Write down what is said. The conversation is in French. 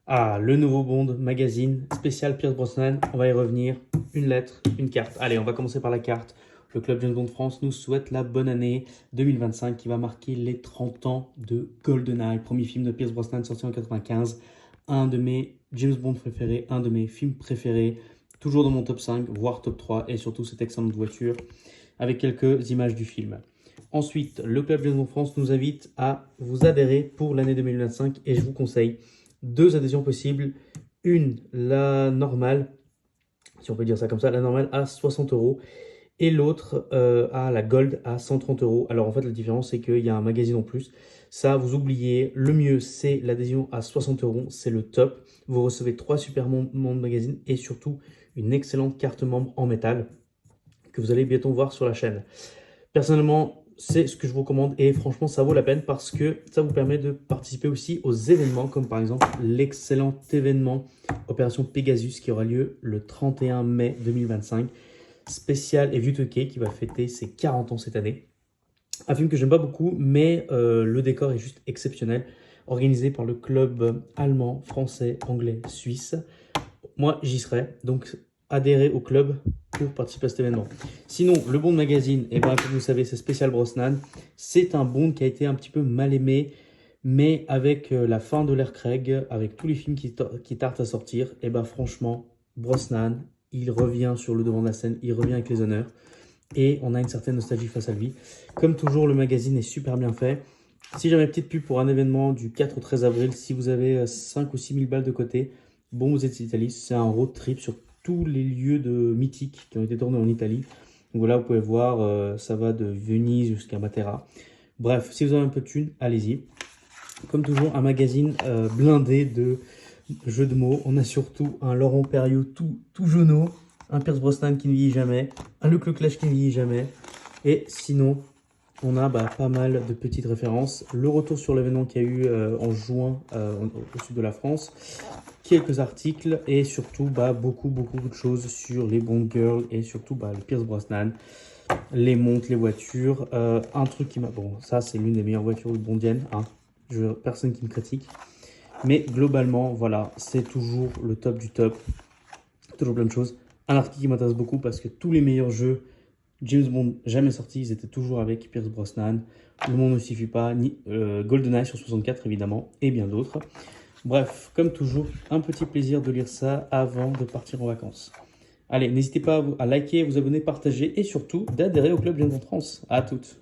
Ah, le nouveau Bond magazine spécial Pierce Brosnan. On va y revenir. Une lettre, une carte. Allez, on va commencer par la carte. Le Club James Bond France nous souhaite la bonne année 2025 qui va marquer les 30 ans de GoldenEye, premier film de Pierce Brosnan sorti en 95. Un de mes James Bond préférés, un de mes films préférés, toujours dans mon top 5, voire top 3, et surtout cette excellente voiture avec quelques images du film. Ensuite, le Club James Bond France nous invite à vous adhérer pour l'année 2025 et je vous conseille deux adhésions possibles. Une, la normale, si on peut dire ça comme ça, la normale à 60 euros et l'autre à la Gold à 130 euros. Alors en fait, la différence, c'est qu'il y a un magazine en plus. Ça, vous oubliez, le mieux, c'est l'adhésion à 60 euros, c'est le top. Vous recevez 3 super membres magazine et surtout une excellente carte membre en métal que vous allez bientôt voir sur la chaîne. Personnellement, c'est ce que je vous recommande et franchement, ça vaut la peine parce que ça vous permet de participer aussi aux événements comme par exemple l'excellent événement Opération Pegasus qui aura lieu le 31 mai 2025, spécial et View 2K qui va fêter ses 40 ans cette année. Un film que j'aime pas beaucoup, mais le décor est juste exceptionnel, organisé par le club allemand, français, anglais, suisse. Moi, j'y serai, donc adhérez au club pour participer à cet événement. Sinon, le Bond Magazine, et ben, comme vous savez, c'est spécial Brosnan. C'est un Bond qui a été un petit peu mal aimé, mais avec la fin de l'ère Craig, avec tous les films qui tardent à sortir, et ben franchement, Brosnan, il revient sur le devant de la scène, il revient avec les honneurs, et on a une certaine nostalgie face à lui. Comme toujours, le magazine est super bien fait. Si j'avais une petite pub pour un événement du 4 au 13 avril, si vous avez 5 ou 6 000 balles de côté, bon, vous êtes en Italie, c'est un road trip sur tous les lieux mythiques qui ont été tournés en Italie. Donc voilà, vous pouvez voir, ça va de Venise jusqu'à Matera. Bref, si vous avez un peu de thune, allez-y. Comme toujours, un magazine blindé de jeux de mots. On a surtout un Laurent Perriot tout jauneau, un Pierce Brosnan qui ne vieillit jamais, un Luc Leclerc qui ne vieillit jamais. Et sinon, on a pas mal de petites références. Le retour sur l'événement qu'il y a eu en juin au sud de la France. Quelques articles et surtout beaucoup de choses sur les Bond Girls et surtout le Pierce Brosnan, les montres, les voitures. Un truc qui m'a... Bon, ça c'est l'une des meilleures voitures bondiennes, hein. Personne qui me critique. Mais globalement, voilà, c'est toujours le top du top. Toujours plein de choses. Un article qui m'intéresse beaucoup parce que tous les meilleurs jeux James Bond jamais sortis, ils étaient toujours avec Pierce Brosnan. Le monde ne suffit pas, ni GoldenEye sur 64 évidemment, et bien d'autres. Bref, comme toujours, un petit plaisir de lire ça avant de partir en vacances. Allez, n'hésitez pas à liker, vous abonner, partager et surtout d'adhérer au Club James Bond France. À toutes.